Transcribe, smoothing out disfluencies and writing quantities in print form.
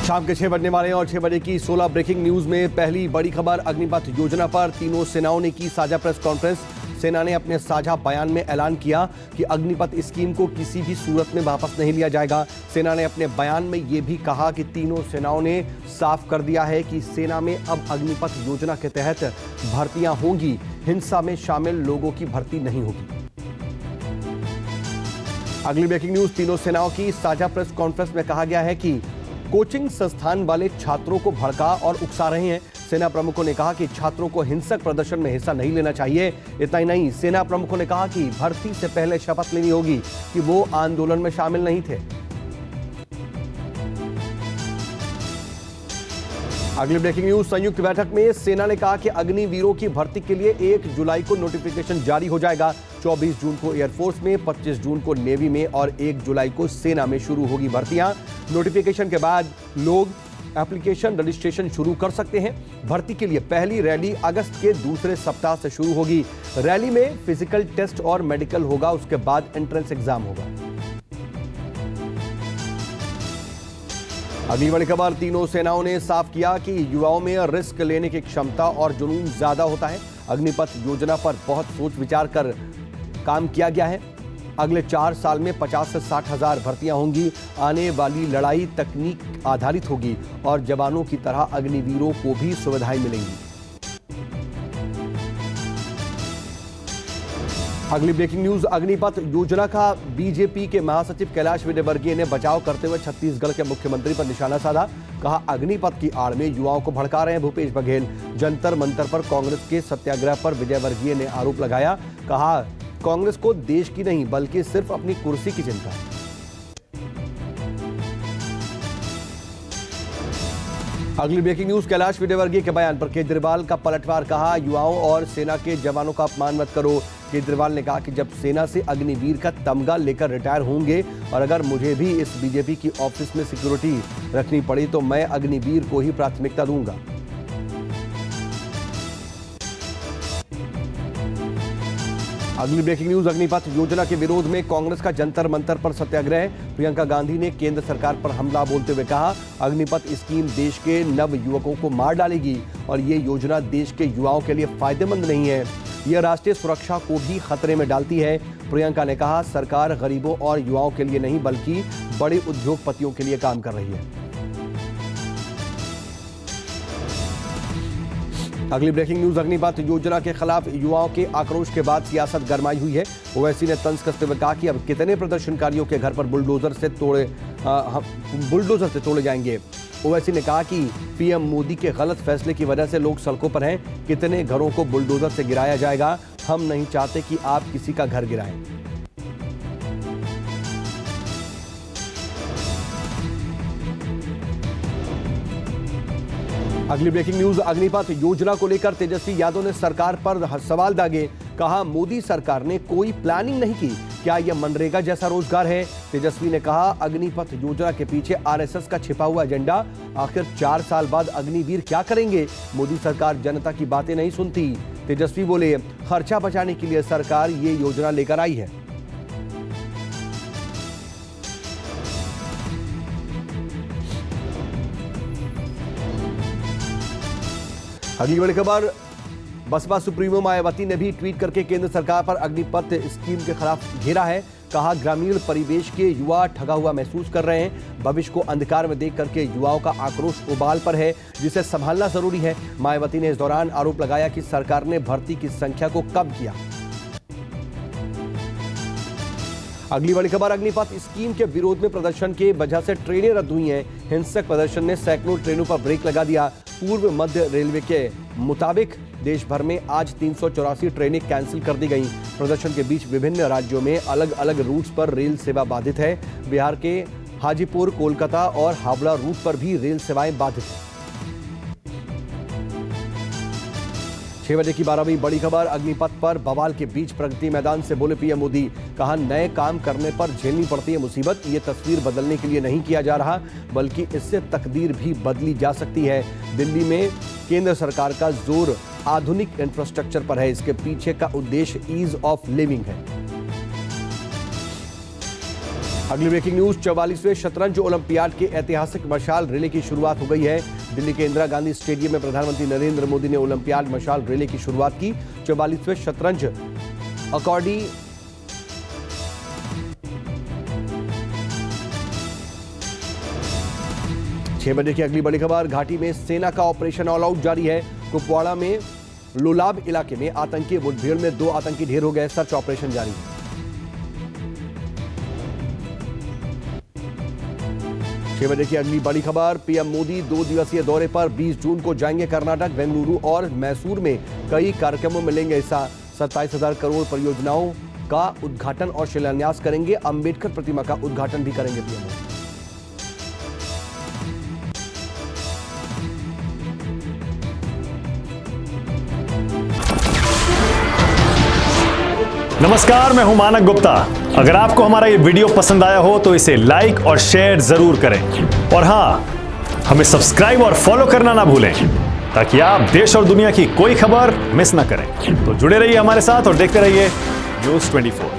शाम के 6 बजने वाले हैं और 6 बजे की 16 ब्रेकिंग न्यूज में पहली बड़ी खबर। अग्निपथ योजना पर तीनों सेनाओं ने की साझा प्रेस कॉन्फ्रेंस। सेना ने अपने साझा बयान में ऐलान किया कि अग्निपथ स्कीम को किसी भी सूरत में वापस नहीं लिया जाएगा। सेना ने अपने बयान में यह भी कहा कि तीनों सेनाओं ने साफ कर दिया है कि सेना में अब अग्निपथ योजना के तहत भर्तियां होंगी, हिंसा में शामिल लोगों की भर्ती नहीं होगी। अगली ब्रेकिंग न्यूज, तीनों सेनाओं की साझा प्रेस कॉन्फ्रेंस में कहा गया है कि कोचिंग संस्थान वाले छात्रों को भड़का और उकसा रहे हैं। सेना प्रमुखों ने कहा कि छात्रों को हिंसक प्रदर्शन में हिस्सा नहीं लेना चाहिए। इतना ही नहीं, सेना प्रमुखों ने कहा कि भर्ती से पहले शपथ लेनी होगी कि वो आंदोलन में शामिल नहीं थे। अगली ब्रेकिंग न्यूज, संयुक्त बैठक में सेना ने कहा कि अग्निवीरों की भर्ती के लिए 1 जुलाई को नोटिफिकेशन जारी हो जाएगा। 24 जून को एयरफोर्स में, 25 जून को नेवी में और 1 जुलाई को सेना में शुरू होगी भर्तियां। नोटिफिकेशन के बाद लोग एप्लीकेशन रजिस्ट्रेशन शुरू कर सकते हैं। भर्ती के लिए पहली रैली अगस्त के दूसरे सप्ताह से शुरू होगी। रैली में फिजिकल टेस्ट और मेडिकल होगा, उसके बाद एंट्रेंस एग्जाम होगा। अगली बड़ी खबर, तीनों सेनाओं ने साफ किया कि युवाओं में रिस्क लेने की क्षमता और जुनून ज्यादा होता है। अग्निपथ योजना पर बहुत सोच विचार कर काम किया गया है। अगले 4 साल में 50 से 60 हजार भर्तियां होंगी। आने वाली लड़ाई तकनीक आधारित होगी और जवानों की तरह अग्निवीरों को भी सुविधाएं मिलेंगी। अगली ब्रेकिंग न्यूज, अग्निपथ योजना का बीजेपी के महासचिव कैलाश विजयवर्गीय ने बचाव करते हुए छत्तीसगढ़ के मुख्यमंत्री पर निशाना साधा। कहा, अग्निपथ की आड़ में युवाओं को भड़का रहे हैं भूपेश बघेल। जंतर मंतर पर कांग्रेस के सत्याग्रह पर विजयवर्गीय ने आरोप लगाया। कहा, कांग्रेस को देश की नहीं बल्कि सिर्फ अपनी कुर्सी की चिंता है। अगली ब्रेकिंग न्यूज, कैलाश विजयवर्गीय के बयान पर केजरीवाल का पलटवार। कहा, युवाओं और सेना के जवानों का अपमान मत करो। केजरीवाल ने कहा कि जब सेना से अग्निवीर का तमगा लेकर रिटायर होंगे और अगर मुझे भी इस बीजेपी की ऑफिस में सिक्योरिटी रखनी पड़ी तो मैं अग्निवीर को ही प्राथमिकता दूंगा। अगली ब्रेकिंग न्यूज, अग्निपथ योजना के विरोध में कांग्रेस का जंतर मंतर पर सत्याग्रह। प्रियंका गांधी ने केंद्र सरकार पर हमला बोलते हुए कहा, अग्निपथ स्कीम देश के नव युवकों को मार डालेगी और ये योजना देश के युवाओं के लिए फायदेमंद नहीं है। यह राष्ट्रीय सुरक्षा को भी खतरे में डालती है। प्रियंका ने कहा, सरकार गरीबों और युवाओं के लिए नहीं बल्कि बड़े उद्योगपतियों के लिए काम कर रही है। अगली ब्रेकिंग न्यूज, अग्निपथ योजना के खिलाफ युवाओं के आक्रोश के बाद सियासत गरमाई हुई है। ओवैसी ने तंज कसते हुए कहा कि अब कितने प्रदर्शनकारियों के घर पर बुलडोजर से तोड़े जाएंगे। ओवैसी ने कहा कि पीएम मोदी के गलत फैसले की वजह से लोग सड़कों पर हैं। कितने घरों को बुलडोजर से गिराया जाएगा, हम नहीं चाहते कि आप किसी का घर गिराएं। अगली ब्रेकिंग न्यूज, अग्निपथ योजना को लेकर तेजस्वी यादव ने सरकार पर सवाल दागे। कहा, मोदी सरकार ने कोई प्लानिंग नहीं की, क्या यह मनरेगा जैसा रोजगार है। तेजस्वी ने कहा, अग्निपथ योजना के पीछे आरएसएस का छिपा हुआ एजेंडा। आखिर 4 साल बाद अग्निवीर क्या करेंगे। मोदी सरकार जनता की बातें नहीं सुनती। तेजस्वी बोले, खर्चा बचाने के लिए सरकार ये योजना लेकर आई है। अगली बड़ी खबर, बसपा सुप्रीमो मायावती ने भी ट्वीट करके केंद्र सरकार पर अग्निपथ स्कीम के खिलाफ घेरा है। कहा, ग्रामीण परिवेश के युवा ठगा हुआ महसूस कर रहे हैं। भविष्य को अंधकार में देख करके युवाओं का आक्रोश उबाल पर है, जिसे संभालना जरूरी है। मायावती ने इस दौरान आरोप लगाया कि सरकार ने भर्ती की संख्या को कम किया। अगली बड़ी खबर, अग्निपथ स्कीम के विरोध में प्रदर्शन के वजह से ट्रेनें रद्द हुई हैं। हिंसक प्रदर्शन ने सैकड़ों ट्रेनों पर ब्रेक लगा दिया। पूर्व मध्य रेलवे के मुताबिक देश भर में आज 384 ट्रेनें कैंसिल कर दी गईं। प्रदर्शन के बीच विभिन्न राज्यों में अलग अलग रूट्स पर रेल सेवा बाधित है। बिहार के हाजीपुर, कोलकाता और हावड़ा रूट पर भी रेल सेवाएं बाधित हैं। 6 बजे की 12वीं बड़ी खबर, अग्निपथ पर बवाल के बीच प्रगति मैदान से बोले पीएम मोदी। कहा, नए काम करने पर झेलनी पड़ती है मुसीबत। ये तस्वीर बदलने के लिए नहीं किया जा रहा बल्कि इससे तकदीर भी बदली जा सकती है। दिल्ली में केंद्र सरकार का जोर आधुनिक इंफ्रास्ट्रक्चर पर है। इसके पीछे का उद्देश्य ईज ऑफ लिविंग है। अगली ब्रेकिंग न्यूज, 44वें शतरंज ओलंपियाड के ऐतिहासिक मशाल रैली की शुरुआत हो गई है। दिल्ली के इंदिरा गांधी स्टेडियम में प्रधानमंत्री नरेंद्र मोदी ने ओलंपियाड मशाल रैली की शुरुआत की। 44वें शतरंज अकॉर्डी 6 बजे की अगली बड़ी खबर, घाटी में सेना का ऑपरेशन ऑल आउट जारी है। कुपवाड़ा में लोलाब इलाके में आतंकी मुठभेड़ में 2 आतंकी ढेर हो गए, सर्च ऑपरेशन जारी है। 6 बजे की अगली बड़ी खबर, पीएम मोदी 2 दिवसीय दौरे पर 20 जून को जाएंगे कर्नाटक। बेंगलुरु और मैसूर में कई कार्यक्रमों में लेंगे हिस्सा। 27,000 करोड़ परियोजनाओं का उद्घाटन और शिलान्यास करेंगे। अंबेडकर प्रतिमा का उद्घाटन भी करेंगे पीएम मोदी। नमस्कार, मैं हूं मानक गुप्ता। अगर आपको हमारा ये वीडियो पसंद आया हो तो इसे लाइक और शेयर जरूर करें, और हां, हमें सब्सक्राइब और फॉलो करना ना भूलें ताकि आप देश और दुनिया की कोई खबर मिस ना करें। तो जुड़े रहिए हमारे साथ और देखते रहिए न्यूज़ 24।